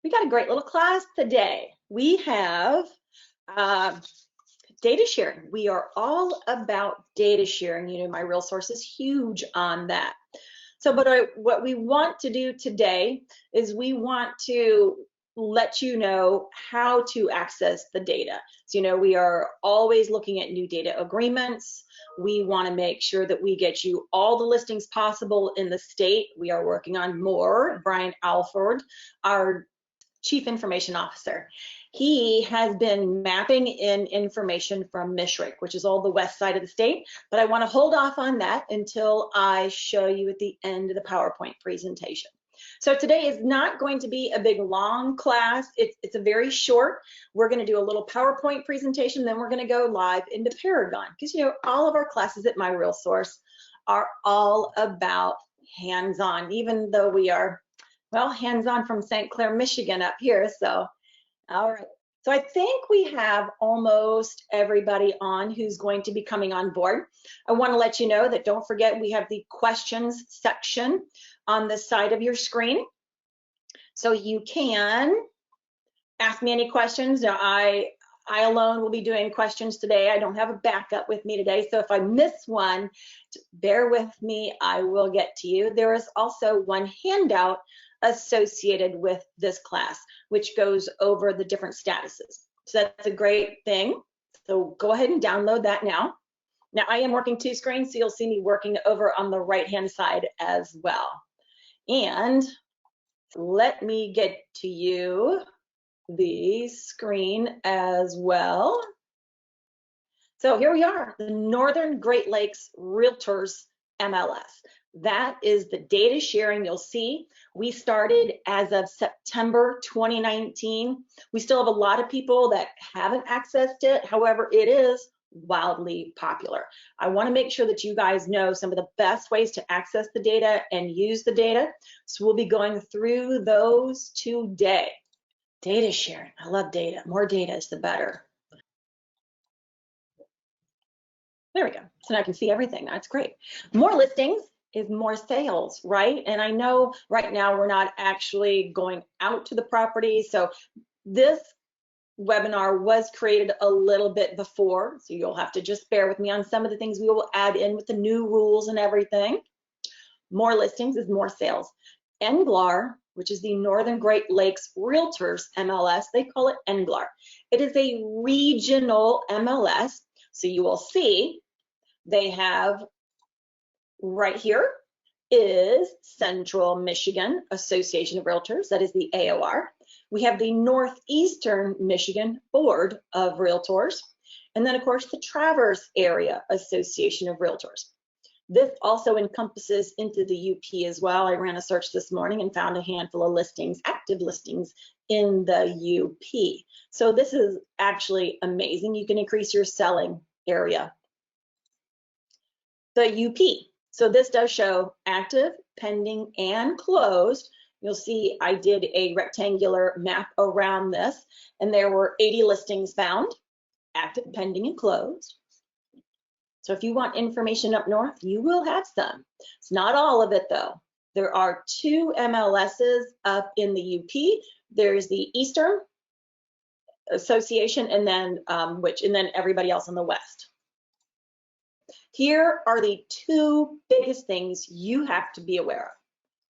We got a great little class today. We have data sharing. We are all about data sharing. You know, MiRealSource is huge on that. So, what we want to do today is we want to let you know how to access the data. So, you know, we are always looking at new data agreements. We want to make sure that we get you all the listings possible in the state. We are working on more. Brian Alford, our Chief Information Officer, he has been mapping in information from MiSHRIC, which is all the west side of the state, but I want to hold off on that until I show you at the end of the PowerPoint presentation. So today is not going to be a big long class. It's a very short. We're going to do a little PowerPoint presentation, then we're going to go live into Paragon, because you know all of our classes at MiRealSource are all about hands-on, even though we are, well, hands-on from St. Clair, Michigan up here. So, all right. So I think we have almost everybody on who's going to be coming on board. I want to let you know that don't forget we have the questions section on the side of your screen. So you can ask me any questions. Now I alone will be doing questions today. I don't have a backup with me today. So if I miss one, bear with me, I will get to you. There is also one handout associated with this class, which goes over the different statuses. So that's a great thing. So go ahead and download that now. Now I am working two screens, so you'll see me working over on the right-hand side as well. And let me get to you the screen as well. So here we are, the Northern Great Lakes Realtors MLS. That is the data sharing you'll see. We started as of September 2019. We still have a lot of people that haven't accessed it. However, it is wildly popular. I want to make sure that you guys know some of the best ways to access the data and use the data. So we'll be going through those today. Data sharing, I love data. More data is the better. There we go. So now I can see everything. That's great. More listings is more sales, right? And I know right now we're not actually going out to the property. So this webinar was created a little bit before, so you'll have to just bear with me on some of the things we will add in with the new rules and everything. More listings is more sales. NGLAR, which is the Northern Great Lakes Realtors MLS, they call it NGLAR. It is a regional MLS, so you will see they have right here is Central Michigan Association of Realtors, that is the AOR. We have the Northeastern Michigan Board of Realtors, and then of course the Traverse Area Association of Realtors. This also encompasses into the UP as well. I ran a search this morning and found a handful of listings, active listings in the UP. So this is actually amazing. You can increase your selling area. The UP. So this does show active, pending, and closed. You'll see I did a rectangular map around this, and there were 80 listings found, active, pending, and closed. So if you want information up north, you will have some. It's not all of it though. There are two MLSs up in the UP. There's the Eastern Association, and then everybody else in the West. Here are the two biggest things you have to be aware of: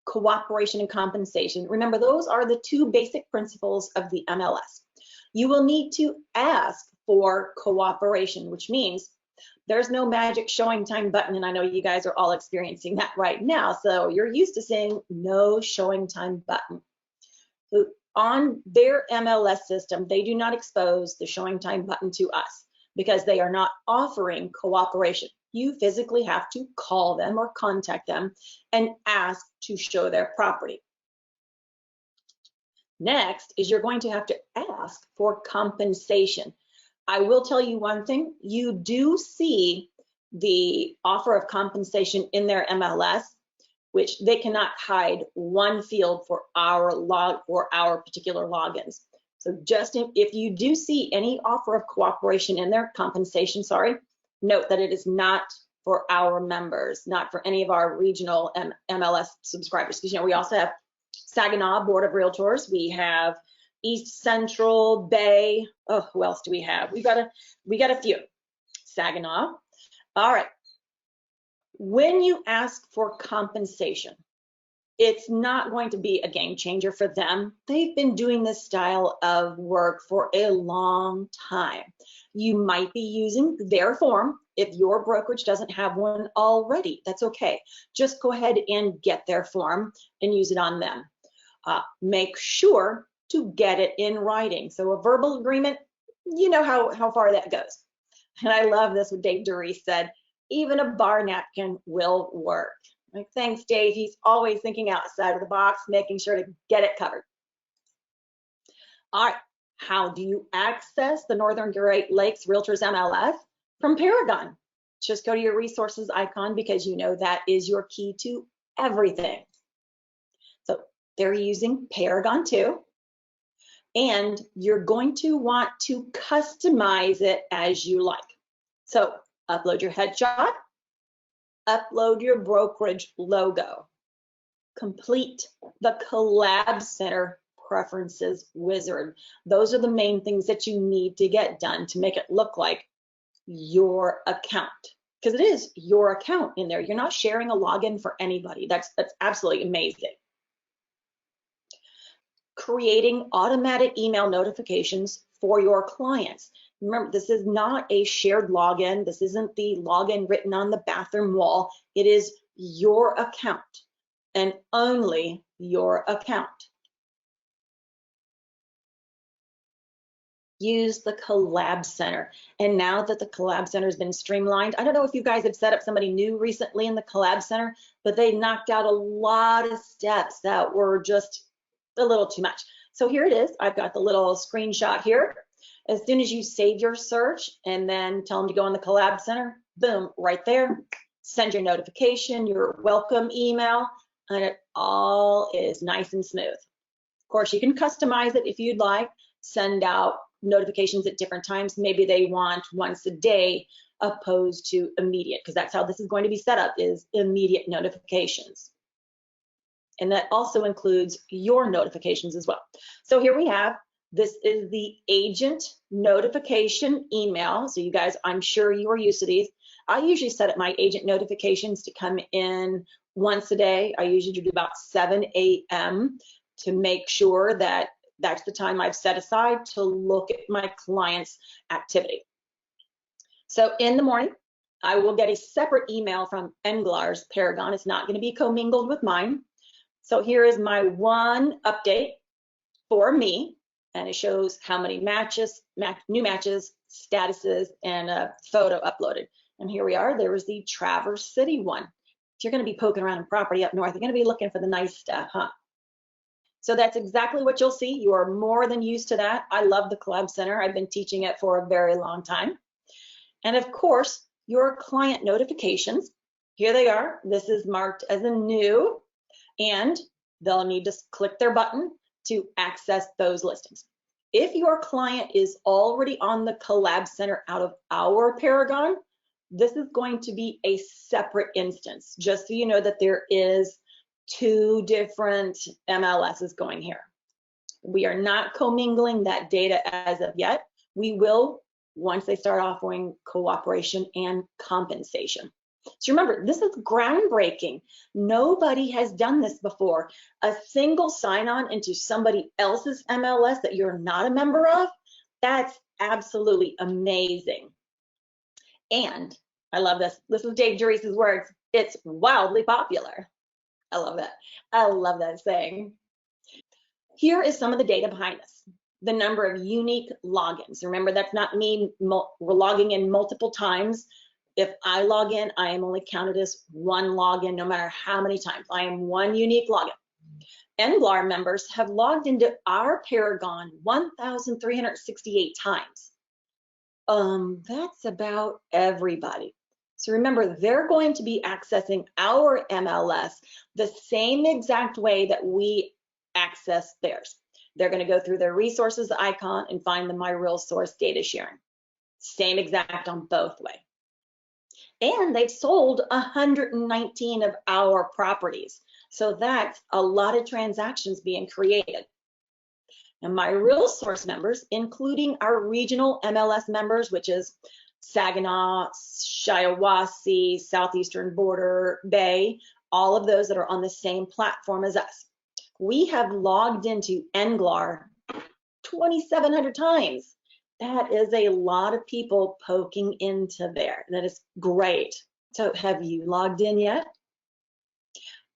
cooperation and compensation. Remember, those are the two basic principles of the MLS. You will need to ask for cooperation, which means there's no magic showing time button, and I know you guys are all experiencing that right now, so you're used to saying no showing time button. So on their MLS system, they do not expose the showing time button to us because they are not offering cooperation. You physically have to call them or contact them and ask to show their property. Next is you're going to have to ask for compensation. I will tell you one thing, you do see the offer of compensation in their MLS, which they cannot hide one field for our particular logins. So just if you do see any offer of cooperation in their compensation, note that it is not for our members, not for any of our regional MLS subscribers, because you know we also have Saginaw Board of Realtors. We have East Central Bay. Oh, who else do we have? We got a few. Saginaw. All right. When you ask for compensation, it's not going to be a game changer for them. They've been doing this style of work for a long time. You might be using their form. If your brokerage doesn't have one already, that's okay. Just go ahead and get their form and use it on them. Make sure to get it in writing. So a verbal agreement, you know how far that goes. And I love this, what Dave Doris said, even a bar napkin will work. Like, thanks, Dave. He's always thinking outside of the box, making sure to get it covered. All right, how do you access the Northern Great Lakes Realtors MLS? From Paragon. Just go to your resources icon because you know that is your key to everything. So they're using Paragon too. And you're going to want to customize it as you like. So upload your headshot, upload your brokerage logo, complete the Collab Center preferences wizard. Those are the main things that you need to get done to make it look like your account, because it is your account in there. You're not sharing a login for anybody. That's absolutely amazing. Creating automatic email notifications for your clients. Remember, this is not a shared login. This isn't the login written on the bathroom wall. It is your account and only your account. Use the Collab Center. And now that the Collab Center has been streamlined, I don't know if you guys have set up somebody new recently in the Collab Center, but they knocked out a lot of steps that were just a little too much. So here it is. I've got the little screenshot here. As soon as you save your search and then tell them to go in the Collab Center, boom, right there. Send your notification, your welcome email, and it all is nice and smooth. Of course, you can customize it if you'd like. Send out notifications at different times. Maybe they want once a day opposed to immediate, because that's how this is going to be set up, is immediate notifications. And that also includes your notifications as well. So here we have, this is the agent notification email. So you guys, I'm sure you are used to these. I usually set up my agent notifications to come in once a day. I usually do about 7 a.m. to make sure that that's the time I've set aside to look at my client's activity. So in the morning, I will get a separate email from NGLAR's Paragon. It's not going to be commingled with mine. So here is my one update for me, and it shows how many matches, new matches, statuses, and a photo uploaded. And here we are. There was the Traverse City one. If you're going to be poking around in property up north, you're going to be looking for the nice stuff, huh? So that's exactly what you'll see. You are more than used to that. I love the Collab Center. I've been teaching it for a very long time. And of course, your client notifications, here they are. This is marked as a new, and they'll need to click their button to access those listings. If your client is already on the Collab Center out of our Paragon, this is going to be a separate instance, just so you know that there is 2 different MLSs going here. We are not commingling that data as of yet. We will once they start offering cooperation and compensation. So remember, this is groundbreaking. Nobody has done this before. A single sign-on into somebody else's MLS that you're not a member of, that's absolutely amazing. And I love this. This is Dave Doris's words. It's wildly popular. I love that. I love that saying. Here is some of the data behind this. The number of unique logins. Remember, that's not me logging in multiple times. If I log in, I am only counted as one login, no matter how many times. I am one unique login. NGLAR members have logged into our Paragon 1,368 times. That's about everybody. So remember, they're going to be accessing our MLS the same exact way that we access theirs. They're going to go through their resources icon and find the MiRealSource data sharing. Same exact on both ways. And they've sold 119 of our properties. So that's a lot of transactions being created. And MiRealSource members, including our regional MLS members, which is Saginaw, Shiawassee, Southeastern Border, Bay, all of those that are on the same platform as us. We have logged into NGLAR 2,700 times. That is a lot of people poking into there. That is great. So have you logged in yet?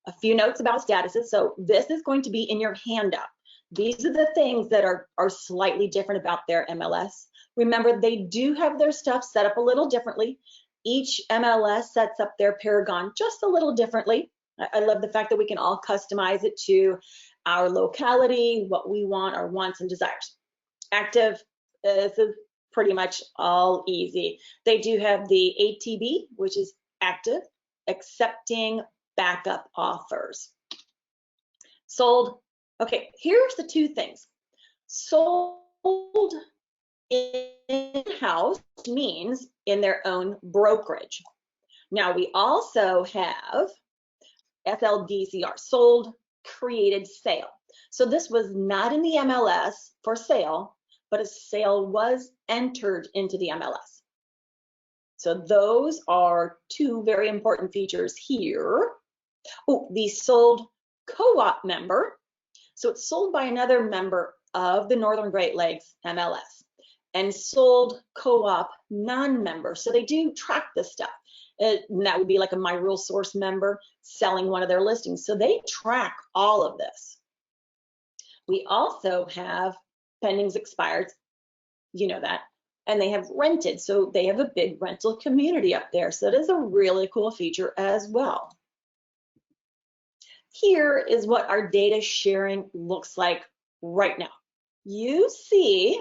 A few notes about statuses. So this is going to be in your handout. These are the things that are slightly different about their MLS. Remember, they do have their stuff set up a little differently. Each MLS sets up their Paragon just a little differently. I love the fact that we can all customize it to our locality, what we want, our wants and desires. Active, this is pretty much all easy. They do have the ATB, which is active, accepting backup offers. Sold. Okay, here's the two things. Sold in-house means in their own brokerage. Now we also have SLDCR, sold, created, sale. So this was not in the MLS for sale, but a sale was entered into the MLS. So those are two very important features here. Oh, the sold co-op member. So it's sold by another member of the Northern Great Lakes MLS, and sold co-op non-member. So they do track this stuff. And that would be like a MiRealSource member selling one of their listings. So they track all of this. We also have pendings expired, you know that, and they have rented. So they have a big rental community up there. So it is a really cool feature as well. Here is what our data sharing looks like right now. You see,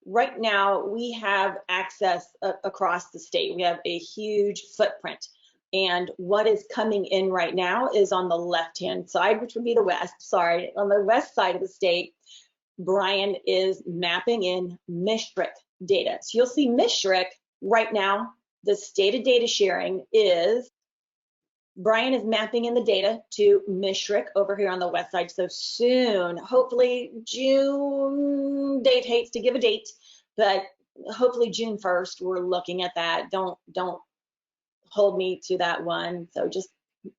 right now we have access across the state. We have a huge footprint. And what is coming in right now is on the left-hand side, which would be the west, sorry, on the west side of the state, Brian is mapping in MiSRC data. So you'll see MiSRC right now, the state of data sharing is Brian is mapping in the data to MiSRC over here on the west side. So soon, hopefully June, Dave hates to give a date, but hopefully June 1st, we're looking at that. Don't hold me to that one. So just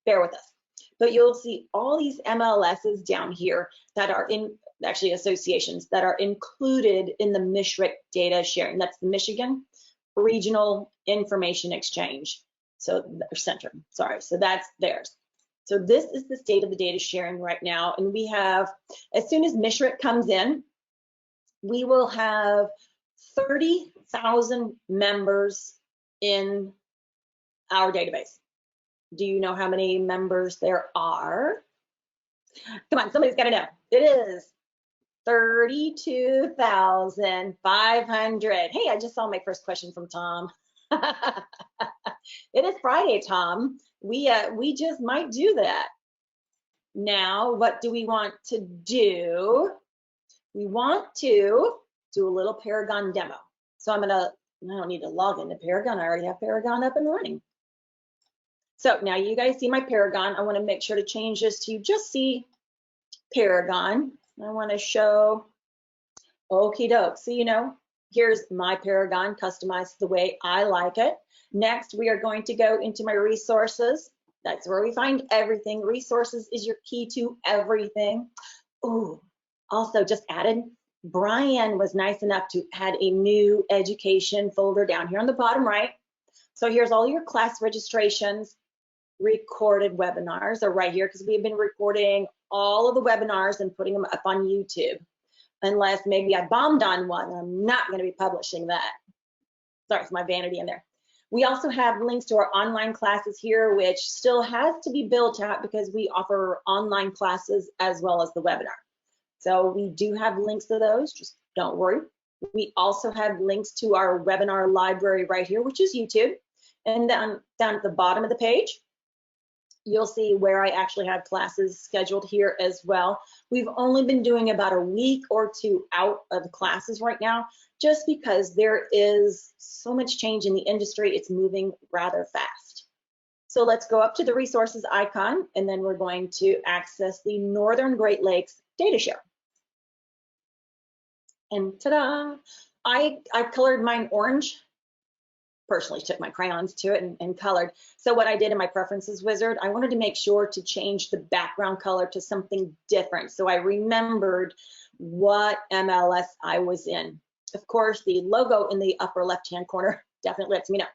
bear with us. But you'll see all these MLSs down here that are in, actually associations that are included in the MiSRC data sharing. That's the Michigan Regional Information Exchange. So center, sorry, so that's theirs. So this is the state of the data sharing right now. And we have, as soon as MiSRC comes in, we will have 30,000 members in our database. Do you know how many members there are? Come on, somebody's got to know. It is 32,500. Hey, I just saw my first question from Tom. It is Friday, Tom. We just might do that. Now, what do we want to do? We want to do a little Paragon demo. So I don't need to log into Paragon. I already have Paragon up and running. So now you guys see my Paragon. I want to make sure to change this to just see Paragon. I want to show, okie doke. So, you know, here's my Paragon customized the way I like it. Next, we are going to go into my resources. That's where we find everything. Resources is your key to everything. Oh, also just added, Brian was nice enough to add a new education folder down here on the bottom right. So here's all your class registrations. Recorded webinars are right here because we've been recording all of the webinars and putting them up on YouTube. Unless maybe I bombed on one, I'm not going to be publishing that. Sorry, it's my vanity in there. We also have links to our online classes here, which still has to be built out because we offer online classes as well as the webinar. So we do have links to those, just don't worry. We also have links to our webinar library right here, which is YouTube. And down at the bottom of the page, you'll see where I actually have classes scheduled here as well. We've only been doing about a week or two out of classes right now, just because there is so much change in the industry. It's moving rather fast. So let's go up to the resources icon, and then we're going to access the Northern Great Lakes data share. And ta-da! I colored mine orange. Personally took my crayons to it and colored. So what I did in my preferences wizard, I wanted to make sure to change the background color to something different. So I remembered what MLS I was in. Of course, the logo in the upper left-hand corner definitely lets me know.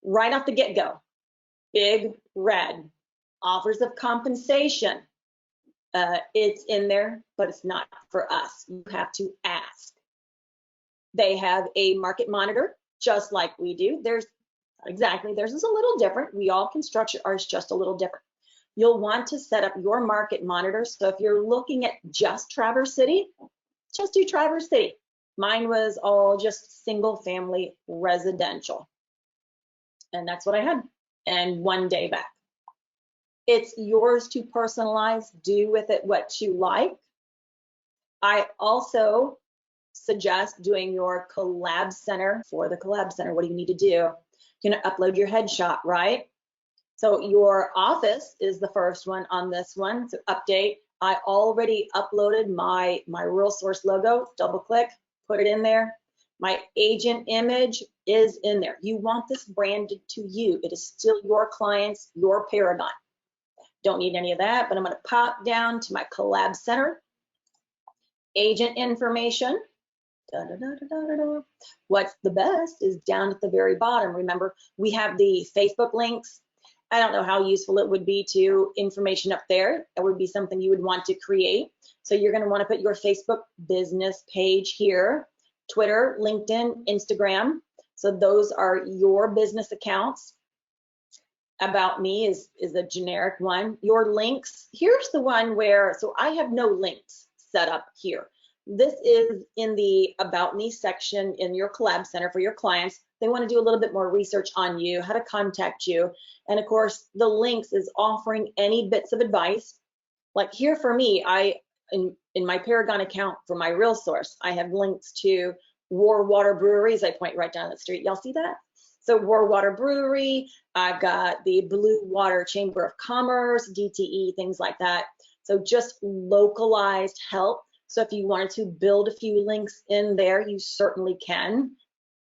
Right off the get-go, big red, offers of compensation. It's in there, but it's not for us. You have to ask. They have a market monitor, just like we do. Theirs is a little different. We all can structure ours just a little different. You'll want to set up your market monitor. So if you're looking at just Traverse City, just do Traverse City. Mine was all just single family residential. And that's what I had, and 1 day back. It's yours to personalize, do with it what you like. I also suggest doing your Collab Center. For the Collab Center, what do you need to do? You're gonna upload your headshot, right? So your office is the first one on this one, so update. I already uploaded my RealSource logo, double click, put it in there. My agent image is in there. You want this branded to you. It is still your clients, your Paragon. Don't need any of that, but I'm gonna pop down to my Collab Center. Agent information. What's the best is down at the very bottom. Remember, we have the Facebook links. I don't know how useful it would be to information up there. That would be something you would want to create. So you're gonna wanna put your Facebook business page here, Twitter, LinkedIn, Instagram. So those are your business accounts. About me is a generic one. Your links, here's the one where, so I have no links set up here. This is in the About Me section in your Collab Center for your clients. They want to do a little bit more research on you, how to contact you. And of course, the links is offering any bits of advice. Like here for me, in my Paragon account for my RealSource, I have links to War Water Breweries. I point right down the street. Y'all see that? So War Water Brewery, I've got the Blue Water Chamber of Commerce, DTE, things like that. So just localized help. So if you wanted to build a few links in there, you certainly can.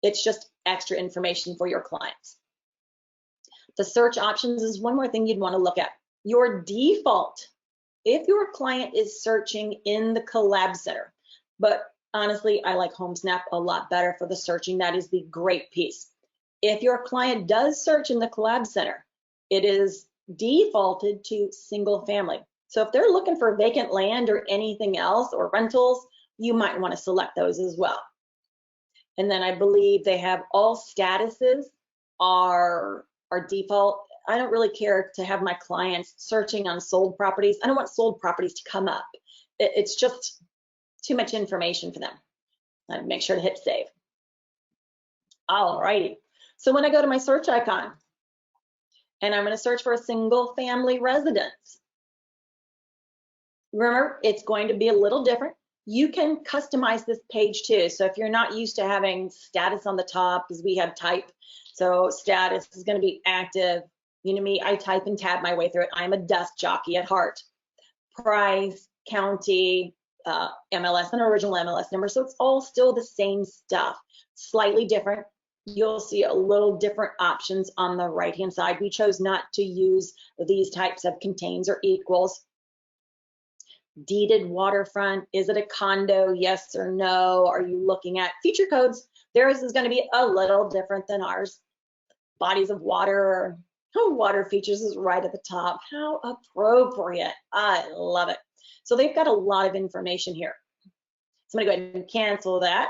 It's just extra information for your clients. The search options is one more thing you'd want to look at. Your default, if your client is searching in the Collab Center, but honestly, I like HomeSnap a lot better for the searching. That is the great piece. If your client does search in the Collab Center, it is defaulted to single family. So if they're looking for vacant land or anything else or rentals, you might want to select those as well. And then I believe they have all statuses are default. I don't really care to have my clients searching on sold properties. I don't want sold properties to come up. It's just too much information for them. I'd make sure to hit save. All righty. So when I go to my search icon, and I'm going to search for a single family residence, remember, it's going to be a little different. You can customize this page too. So if you're not used to having status on the top, because we have type, so status is going to be active. You know me, I type and tab my way through it. I'm a desk jockey at heart. Price, county, MLS, and original MLS number. So it's all still the same stuff, slightly different. You'll see a little different options on the right-hand side. We chose not to use these types of contains or equals. Deeded waterfront, is it a condo, yes or no? Are you looking at feature codes? Theirs is going to be a little different than ours. Bodies of water, water features is right at the top. How appropriate. I love it. So they've got a lot of information here. So I'm going to go ahead and cancel that.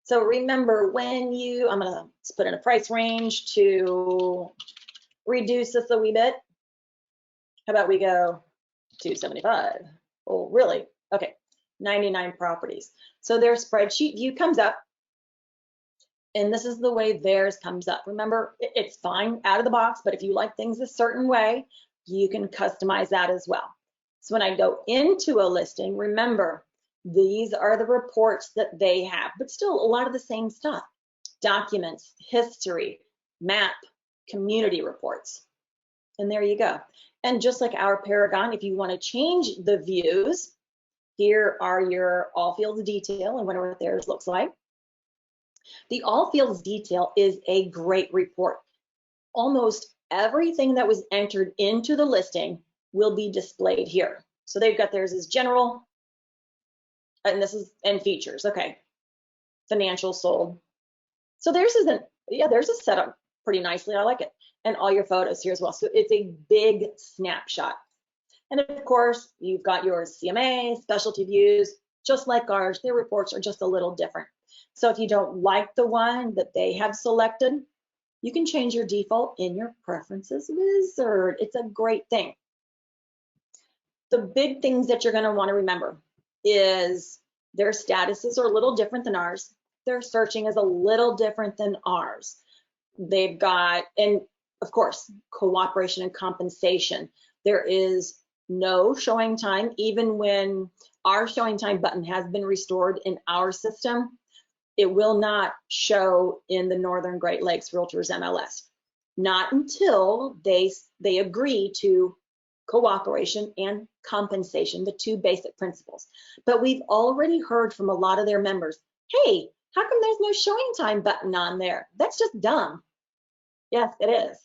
So remember, when you, I'm going to put in a price range to reduce this a wee bit. How about we go 275? Oh, really? Okay, 99 properties. So their spreadsheet view comes up, and this is the way theirs comes up. Remember, it's fine out of the box, but if you like things a certain way, you can customize that as well. So when I go into a listing, remember, these are the reports that they have, but still a lot of the same stuff. Documents, history, map, community reports. And there you go. And just like our Paragon, if you want to change the views, here are your all fields detail. I wonder what theirs looks like. The all fields detail is a great report. Almost everything that was entered into the listing will be displayed here. So they've got theirs as general, and this is and features. Okay, financial, sold. So theirs isn't, yeah, theirs is set up pretty nicely. I like it. And all your photos here as well. So it's a big snapshot. And of course, you've got your CMA, specialty views, just like ours. Their reports are just a little different. So if you don't like the one that they have selected, you can change your default in your preferences wizard. It's a great thing. The big things that you're going to want to remember is their statuses are a little different than ours. Their searching is a little different than ours. They've got, and of course, cooperation and compensation. There is no showing time, even when our showing time button has been restored in our system. It will not show in the Northern Great Lakes Realtors MLS, not until they agree to cooperation and compensation, the two basic principles. But we've already heard from a lot of their members, hey, how come there's no showing time button on there? That's just dumb. Yes, it is.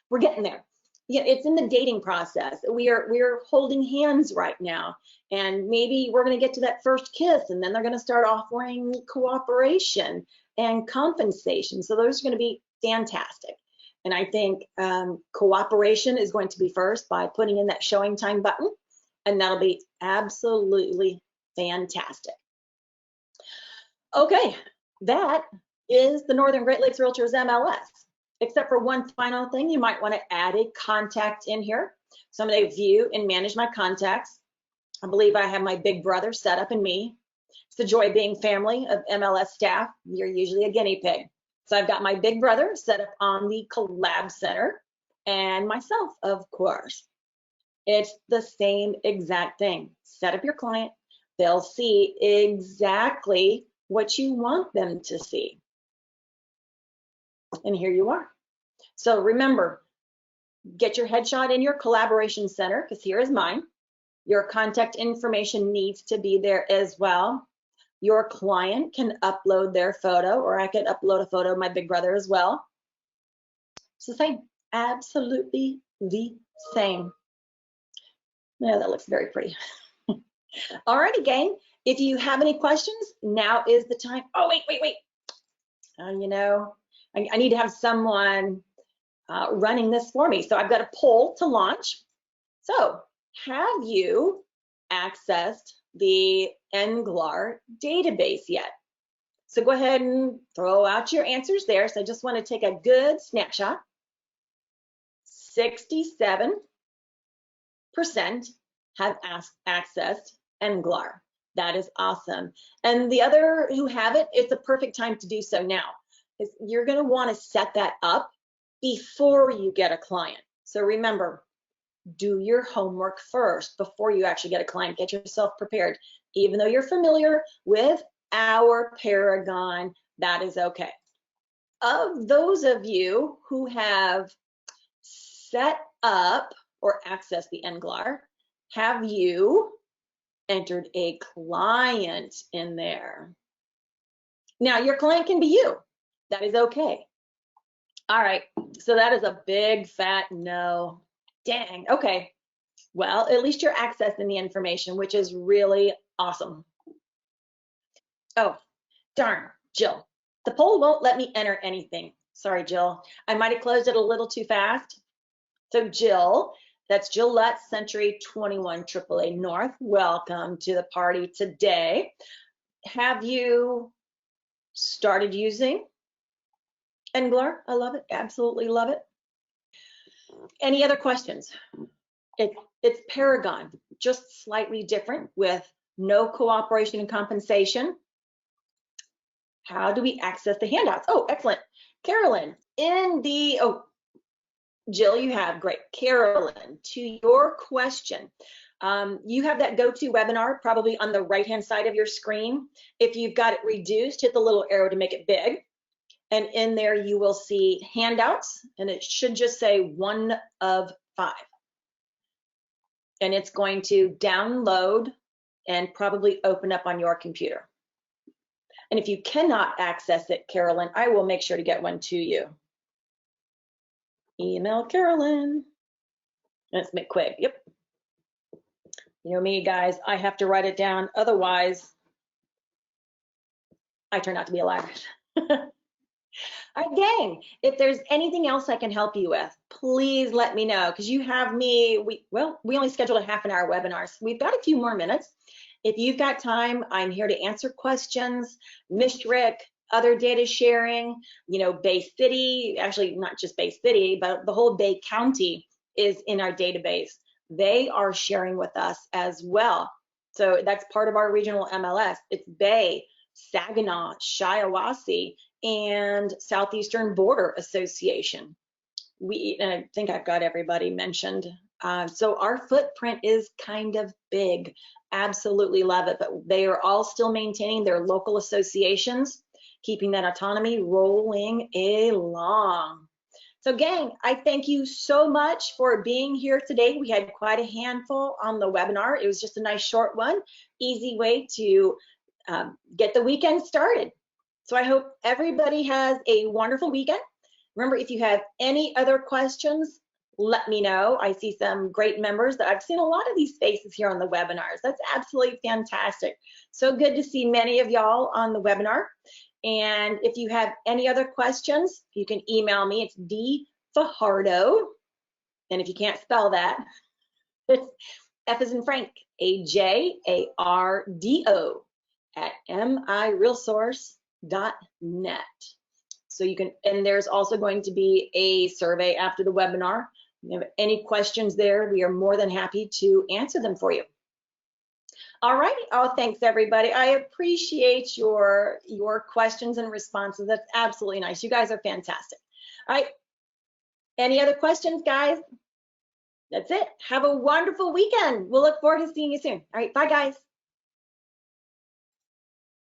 We're getting there. Yeah, it's in the dating process. We're holding hands right now, and maybe we're going to get to that first kiss, and then they're going to start offering cooperation and compensation. So those are going to be fantastic. And I think cooperation is going to be first by putting in that showing time button, and that'll be absolutely fantastic. Okay, that is the Northern Great Lakes Realtors MLS. Except for one final thing, you might want to add a contact in here. So I'm going to view and manage my contacts. I believe I have my big brother set up and me. It's the joy of being family of MLS staff. You're usually a guinea pig. So I've got my big brother set up on the Collab Center and myself, of course. It's the same exact thing. Set up your client. They'll see exactly what you want them to see. And here you are. So remember, get your headshot in your collaboration center, because here is mine. Your contact information needs to be there as well. Your client can upload their photo, or I could upload a photo of my big brother as well. It's the same, absolutely the same. Yeah, that looks very pretty. All righty, gang. If you have any questions, now is the time. Oh, wait. You know, I need to have someone running this for me. So I've got a poll to launch. So have you accessed the NGLAR database yet? So go ahead and throw out your answers there. So I just want to take a good snapshot. 67% have accessed NGLAR. That is awesome. And the other who haven't, it's a perfect time to do so now. You're going to want to set that up before you get a client. So remember, do your homework first before you actually get a client. Get yourself prepared. Even though you're familiar with our Paragon, that is okay. Of those of you who have set up or accessed the NGLAR, have you entered a client in there? Now, your client can be you. That is okay. All right, so that is a big fat no. Dang, okay. Well, at least you're accessing the information, which is really awesome. Oh, darn, Jill. The poll won't let me enter anything. Sorry, Jill. I might have closed it a little too fast. So Jill, that's Gillette Century 21 AAA North. Welcome to the party today. Have you started using NGLAR? I love it, absolutely love it. Any other questions? It's Paragon, just slightly different with no cooperation and compensation. How do we access the handouts? Oh, excellent. Carolyn, Jill, you have, great. Carolyn, to your question, you have that go-to webinar probably on the right-hand side of your screen. If you've got it reduced, hit the little arrow to make it big. And in there, you will see handouts, and it should just say 1 of 5. And it's going to download and probably open up on your computer. And if you cannot access it, Carolyn, I will make sure to get one to you. Email Carolyn. Let's make quick. Yep. You know me, guys, I have to write it down. Otherwise, I turn out to be a liar. All right, gang, if there's anything else I can help you with, please let me know, because you have me, we only scheduled a half-an-hour webinar, so we've got a few more minutes. If you've got time, I'm here to answer questions, MISRIC, other data sharing, you know, Bay City, actually not just Bay City, but the whole Bay County is in our database. They are sharing with us as well. So that's part of our regional MLS. It's Bay, Saginaw, Shiawassee, and Southeastern Border Association. I think I've got everybody mentioned. So our footprint is kind of big. Absolutely love it, but they are all still maintaining their local associations, keeping that autonomy rolling along. So gang, I thank you so much for being here today. We had quite a handful on the webinar. It was just a nice short one, easy way to get the weekend started. So I hope everybody has a wonderful weekend. Remember, if you have any other questions, let me know. I see some great members that I've seen a lot of these faces here on the webinars. That's absolutely fantastic. So good to see many of y'all on the webinar. And if you have any other questions, you can email me. It's dfajardo. And if you can't spell that, it's F as in Frank, AJARDO at MiRealSource.net. So you can, and there's also going to be a survey after the webinar. If you have any questions there, we are more than happy to answer them for you. All right. Oh, thanks everybody. I appreciate your questions and responses. That's absolutely nice. You guys are fantastic. All right. Any other questions, guys? That's it. Have a wonderful weekend. We'll look forward to seeing you soon. All right. Bye, guys.